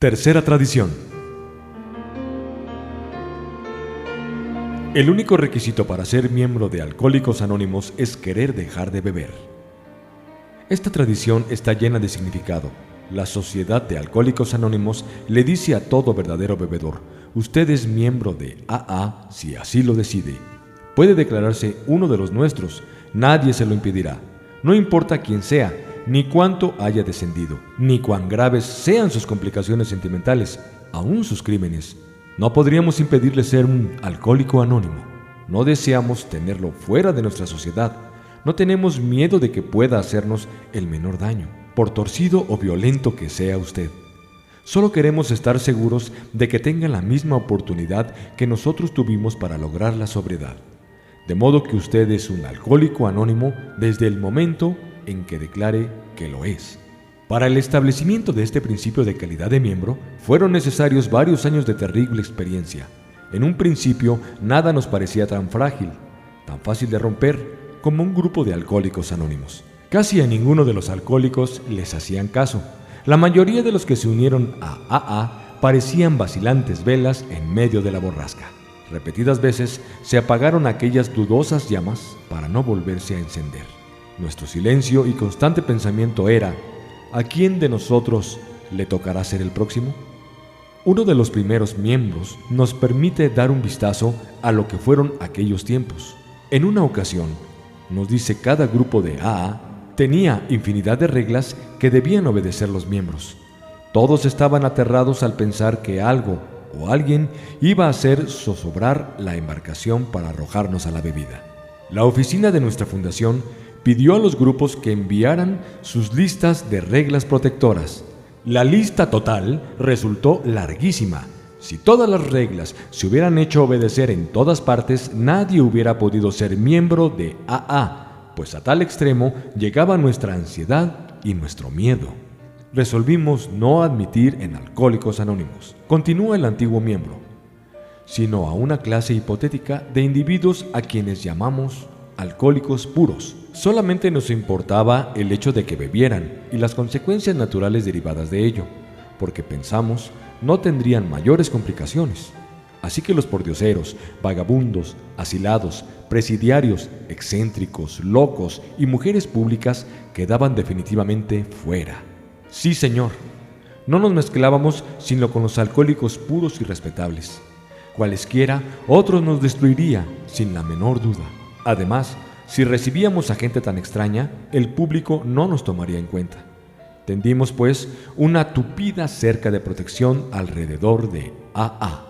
Tercera tradición. El único requisito para ser miembro de Alcohólicos Anónimos es querer dejar de beber. Esta tradición está llena de significado. La Sociedad de Alcohólicos Anónimos le dice a todo verdadero bebedor: usted es miembro de AA si así lo decide. Puede declararse uno de los nuestros, nadie se lo impedirá. No importa quién sea, ni cuánto haya descendido, ni cuán graves sean sus complicaciones sentimentales, aún sus crímenes. No podríamos impedirle ser un alcohólico anónimo. No deseamos tenerlo fuera de nuestra sociedad. No tenemos miedo de que pueda hacernos el menor daño, por torcido o violento que sea usted. Solo queremos estar seguros de que tenga la misma oportunidad que nosotros tuvimos para lograr la sobriedad. De modo que usted es un alcohólico anónimo desde el momento en que declare que lo es. Para el establecimiento de este principio de calidad de miembro, fueron necesarios varios años de terrible experiencia. En un principio, nada nos parecía tan frágil, tan fácil de romper, como un grupo de alcohólicos anónimos. Casi a ninguno de los alcohólicos les hacían caso. La mayoría de los que se unieron a AA parecían vacilantes velas en medio de la borrasca. Repetidas veces se apagaron aquellas dudosas llamas para no volverse a encender. Nuestro silencio y constante pensamiento era: ¿a quién de nosotros le tocará ser el próximo? Uno de los primeros miembros nos permite dar un vistazo a lo que fueron aquellos tiempos. En una ocasión, nos dice, cada grupo de AA tenía infinidad de reglas que debían obedecer los miembros. Todos estaban aterrados al pensar que algo o alguien iba a hacer zozobrar la embarcación para arrojarnos a la bebida. La oficina de nuestra fundación pidió a los grupos que enviaran sus listas de reglas protectoras. La lista total resultó larguísima. Si todas las reglas se hubieran hecho obedecer en todas partes, nadie hubiera podido ser miembro de AA, pues a tal extremo llegaba nuestra ansiedad y nuestro miedo. Resolvimos no admitir en Alcohólicos Anónimos, continúa el antiguo miembro, sino a una clase hipotética de individuos a quienes llamamos alcohólicos puros. Solamente nos importaba el hecho de que bebieran y las consecuencias naturales derivadas de ello, porque pensamos no tendrían mayores complicaciones. Así que los pordioseros, vagabundos, asilados, presidiarios, excéntricos, locos y mujeres públicas quedaban definitivamente fuera. Sí, señor, no nos mezclábamos sino con los alcohólicos puros y respetables. Cualesquiera otros nos destruiría, sin la menor duda. Además, si recibíamos a gente tan extraña, el público no nos tomaría en cuenta. Tendimos, pues, una tupida cerca de protección alrededor de AA.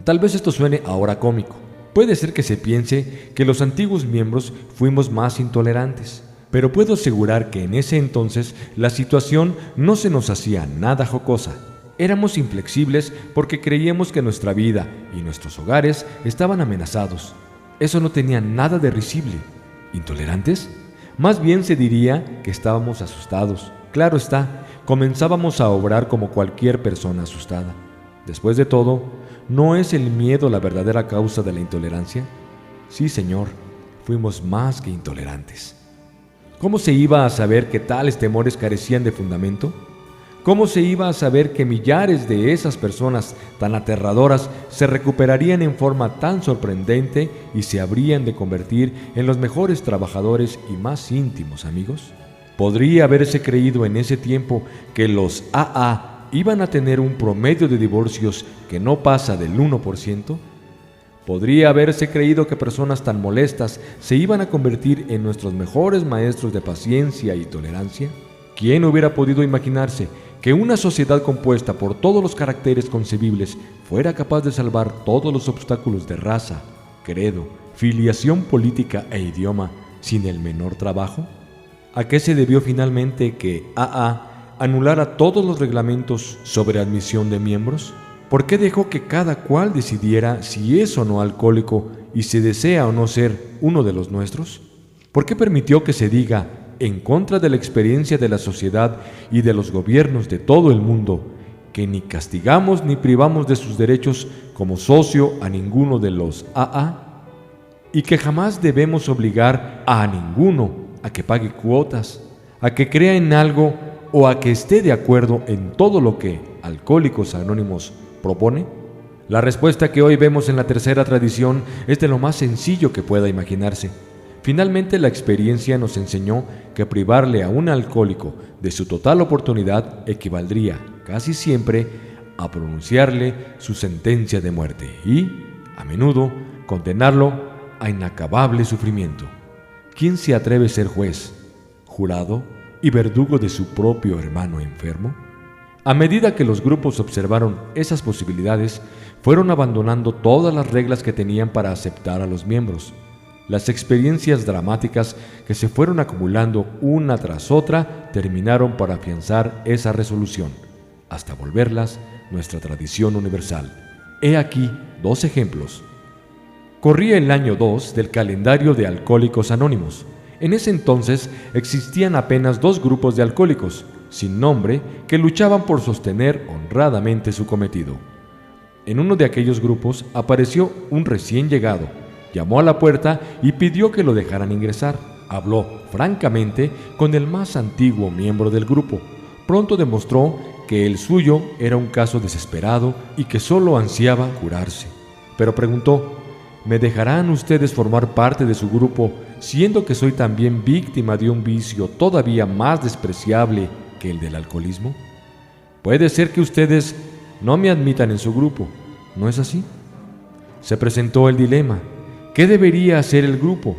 Tal vez esto suene ahora cómico. Puede ser que se piense que los antiguos miembros fuimos más intolerantes, pero puedo asegurar que en ese entonces la situación no se nos hacía nada jocosa. Éramos inflexibles porque creíamos que nuestra vida y nuestros hogares estaban amenazados. Eso no tenía nada de risible. ¿Intolerantes? Más bien se diría que estábamos asustados. Claro está, comenzábamos a obrar como cualquier persona asustada. Después de todo, ¿no es el miedo la verdadera causa de la intolerancia? Sí, señor, fuimos más que intolerantes. ¿Cómo se iba a saber que tales temores carecían de fundamento? ¿Cómo se iba a saber que millares de esas personas tan aterradoras se recuperarían en forma tan sorprendente y se habrían de convertir en los mejores trabajadores y más íntimos amigos? ¿Podría haberse creído en ese tiempo que los AA iban a tener un promedio de divorcios que no pasa del 1%? ¿Podría haberse creído que personas tan molestas se iban a convertir en nuestros mejores maestros de paciencia y tolerancia? ¿Quién hubiera podido imaginarse que una sociedad compuesta por todos los caracteres concebibles fuera capaz de salvar todos los obstáculos de raza, credo, filiación política e idioma sin el menor trabajo? ¿A qué se debió finalmente que AA anulara todos los reglamentos sobre admisión de miembros? ¿Por qué dejó que cada cual decidiera si es o no alcohólico y si desea o no ser uno de los nuestros? ¿Por qué permitió que se diga, en contra de la experiencia de la sociedad y de los gobiernos de todo el mundo, que ni castigamos ni privamos de sus derechos como socio a ninguno de los AA? Y que jamás debemos obligar a ninguno a que pague cuotas, a que crea en algo o a que esté de acuerdo en todo lo que, Alcohólicos Anónimos propone? La respuesta que hoy vemos en la tercera tradición es de lo más sencillo que pueda imaginarse. Finalmente, la experiencia nos enseñó que privarle a un alcohólico de su total oportunidad equivaldría casi siempre a pronunciarle su sentencia de muerte y, a menudo, condenarlo a inacabable sufrimiento. ¿Quién se atreve a ser juez, jurado y verdugo de su propio hermano enfermo? A medida que los grupos observaron esas posibilidades, fueron abandonando todas las reglas que tenían para aceptar a los miembros. Las experiencias dramáticas que se fueron acumulando una tras otra terminaron por afianzar esa resolución, hasta volverlas nuestra tradición universal. He aquí 2 ejemplos. Corría el año 2 del calendario de Alcohólicos Anónimos. En ese entonces existían apenas 2 grupos de alcohólicos, sin nombre, que luchaban por sostener honradamente su cometido. En uno de aquellos grupos apareció un recién llegado, llamó a la puerta y pidió que lo dejaran ingresar. Habló francamente con el más antiguo miembro del grupo. Pronto demostró que el suyo era un caso desesperado y que solo ansiaba curarse. Pero preguntó: ¿me dejarán ustedes formar parte de su grupo, siendo que soy también víctima de un vicio todavía más despreciable que el del alcoholismo? Puede ser que ustedes no me admitan en su grupo, ¿no es así? Se presentó el dilema. ¿Qué debería hacer el grupo?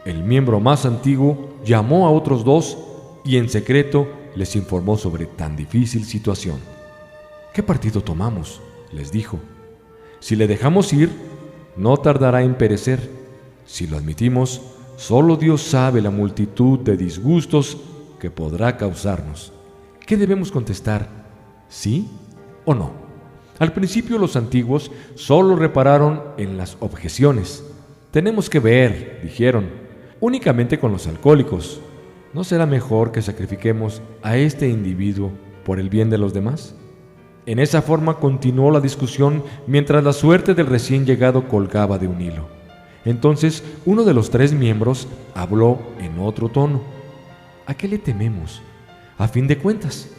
El miembro más antiguo llamó a otros 2 y en secreto les informó sobre tan difícil situación. ¿Qué partido tomamos?, les dijo. Si le dejamos ir, no tardará en perecer. Si lo admitimos, solo Dios sabe la multitud de disgustos que podrá causarnos. ¿Qué debemos contestar? ¿Sí o no? Al principio los antiguos solo repararon en las objeciones. Tenemos que ver, dijeron, únicamente con los alcohólicos. ¿No será mejor que sacrifiquemos a este individuo por el bien de los demás? En esa forma continuó la discusión mientras la suerte del recién llegado colgaba de un hilo. Entonces uno de los 3 miembros habló en otro tono. ¿A qué le tememos? A fin de cuentas,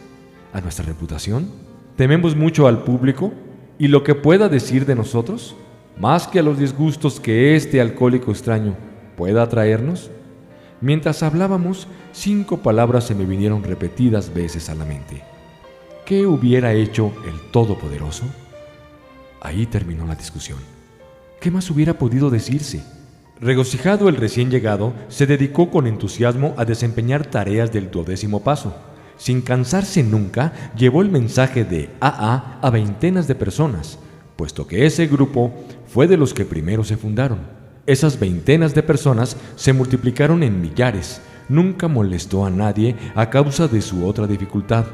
¿a nuestra reputación? ¿Tememos mucho al público y lo que pueda decir de nosotros, más que a los disgustos que este alcohólico extraño pueda traernos? Mientras hablábamos, 5 palabras se me vinieron repetidas veces a la mente. ¿Qué hubiera hecho el Todopoderoso? Ahí terminó la discusión. ¿Qué más hubiera podido decirse? Regocijado el recién llegado, se dedicó con entusiasmo a desempeñar tareas del 12º paso. Sin cansarse nunca, llevó el mensaje de AA a veintenas de personas, puesto que ese grupo fue de los que primero se fundaron. Esas veintenas de personas se multiplicaron en millares. Nunca molestó a nadie a causa de su otra dificultad.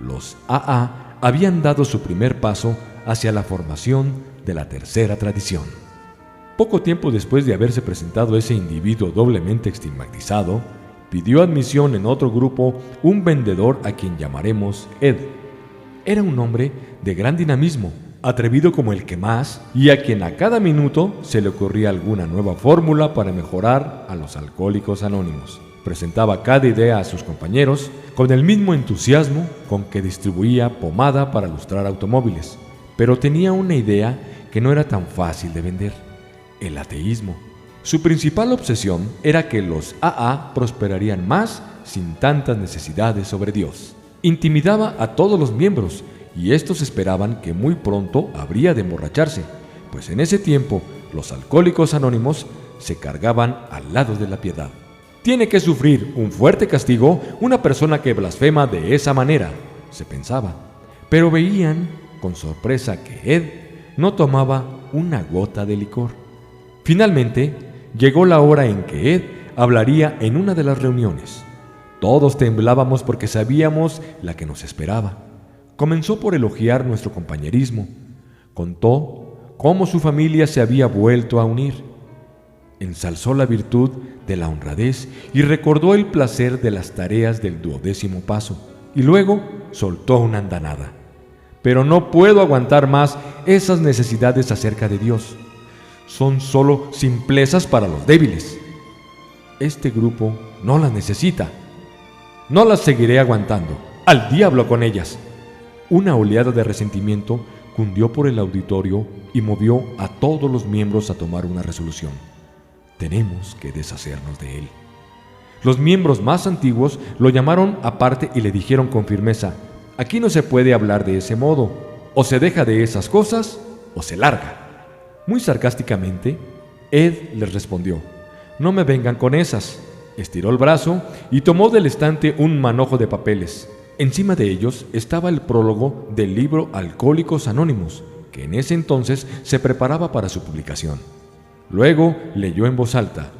Los AA habían dado su primer paso hacia la formación de la tercera tradición. Poco tiempo después de haberse presentado ese individuo doblemente estigmatizado, pidió admisión en otro grupo un vendedor a quien llamaremos Ed. Era un hombre de gran dinamismo, atrevido como el que más, y a quien a cada minuto se le ocurría alguna nueva fórmula para mejorar a los alcohólicos anónimos. Presentaba cada idea a sus compañeros con el mismo entusiasmo con que distribuía pomada para lustrar automóviles, pero tenía una idea que no era tan fácil de vender: el ateísmo. Su principal obsesión era que los AA prosperarían más sin tantas necesidades sobre Dios. Intimidaba a todos los miembros y estos esperaban que muy pronto habría de emborracharse, pues en ese tiempo los alcohólicos anónimos se cargaban al lado de la piedad. Tiene que sufrir un fuerte castigo una persona que blasfema de esa manera, se pensaba, pero veían con sorpresa que Ed no tomaba una gota de licor. Finalmente, llegó la hora en que Ed hablaría en una de las reuniones. Todos temblábamos porque sabíamos la que nos esperaba. Comenzó por elogiar nuestro compañerismo. Contó cómo su familia se había vuelto a unir. Ensalzó la virtud de la honradez y recordó el placer de las tareas del 12º paso. Y luego soltó una andanada. Pero no puedo aguantar más esas necesidades acerca de Dios. Son solo simplezas para los débiles. Este grupo no las necesita. No las seguiré aguantando. ¡Al diablo con ellas! Una oleada de resentimiento cundió por el auditorio y movió a todos los miembros a tomar una resolución. Tenemos que deshacernos de él. Los miembros más antiguos lo llamaron aparte y le dijeron con firmeza: aquí no se puede hablar de ese modo, o se deja de esas cosas o se larga. Muy sarcásticamente, Ed les respondió: no me vengan con esas. Estiró el brazo y tomó del estante un manojo de papeles. Encima de ellos estaba el prólogo del libro Alcohólicos Anónimos, que en ese entonces se preparaba para su publicación. Luego leyó en voz alta: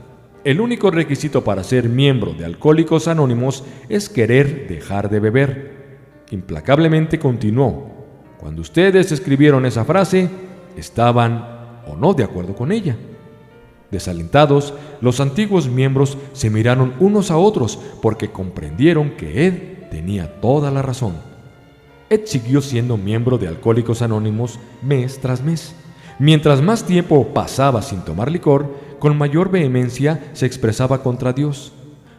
el único requisito para ser miembro de Alcohólicos Anónimos es querer dejar de beber. Implacablemente continuó: cuando ustedes escribieron esa frase, estaban o no de acuerdo con ella. Desalentados, los antiguos miembros se miraron unos a otros porque comprendieron que Ed tenía toda la razón. Ed siguió siendo miembro de Alcohólicos Anónimos mes tras mes. Mientras más tiempo pasaba sin tomar licor, con mayor vehemencia se expresaba contra Dios.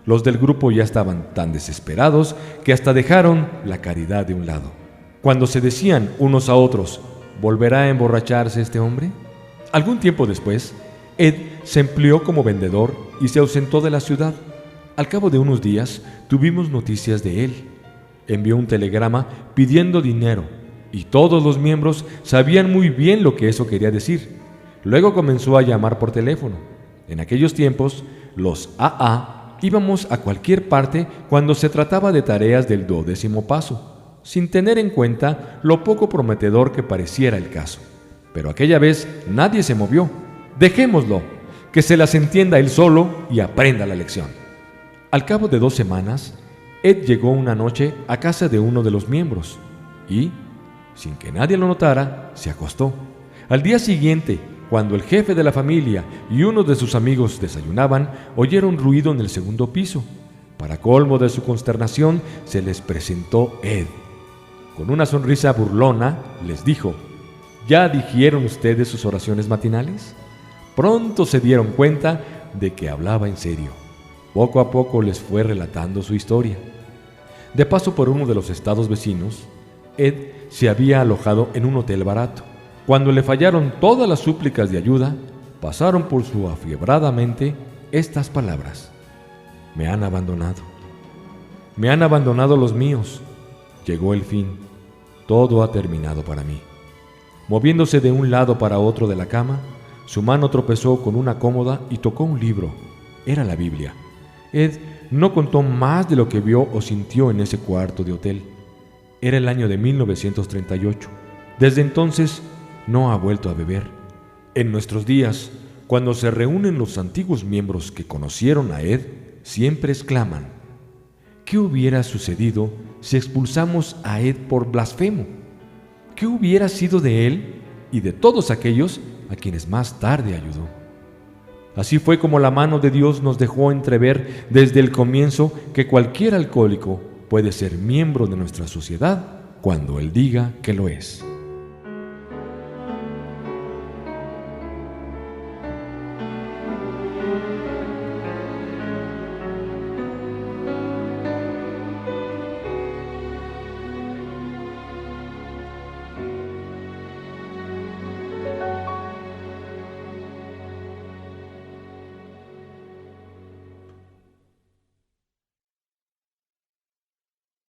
Los del grupo ya estaban tan desesperados que hasta dejaron la caridad de un lado. Cuando se decían unos a otros: ¿volverá a emborracharse este hombre? Algún tiempo después, Ed se empleó como vendedor y se ausentó de la ciudad. Al cabo de unos días, tuvimos noticias de él. Envió un telegrama pidiendo dinero, y todos los miembros sabían muy bien lo que eso quería decir. Luego comenzó a llamar por teléfono. En aquellos tiempos, los AA íbamos a cualquier parte cuando se trataba de tareas del 12º paso, sin tener en cuenta lo poco prometedor que pareciera el caso. Pero aquella vez nadie se movió. Dejémoslo, que se las entienda él solo y aprenda la lección. Al cabo de 2 semanas, Ed llegó una noche a casa de uno de los miembros y, sin que nadie lo notara, se acostó. Al día siguiente, cuando el jefe de la familia y uno de sus amigos desayunaban, oyeron ruido en el 2º piso. Para colmo de su consternación, se les presentó Ed. Con una sonrisa burlona, les dijo: ¿ya dijeron ustedes sus oraciones matinales? Pronto se dieron cuenta de que hablaba en serio. Poco a poco les fue relatando su historia. De paso por uno de los estados vecinos, Ed se había alojado en un hotel barato. Cuando le fallaron todas las súplicas de ayuda, pasaron por su afiebrada mente estas palabras: me han abandonado. Me han abandonado los míos. Llegó el fin. Todo ha terminado para mí. Moviéndose de un lado para otro de la cama, su mano tropezó con una cómoda y tocó un libro. Era la Biblia. Ed no contó más de lo que vio o sintió en ese cuarto de hotel. Era el año de 1938. Desde entonces no ha vuelto a beber. En nuestros días, cuando se reúnen los antiguos miembros que conocieron a Ed, siempre exclaman: ¿qué hubiera sucedido si expulsamos a Ed por blasfemo? ¿Qué hubiera sido de él y de todos aquellos a quienes más tarde ayudó? Así fue como la mano de Dios nos dejó entrever desde el comienzo que cualquier alcohólico puede ser miembro de nuestra sociedad cuando Él diga que lo es.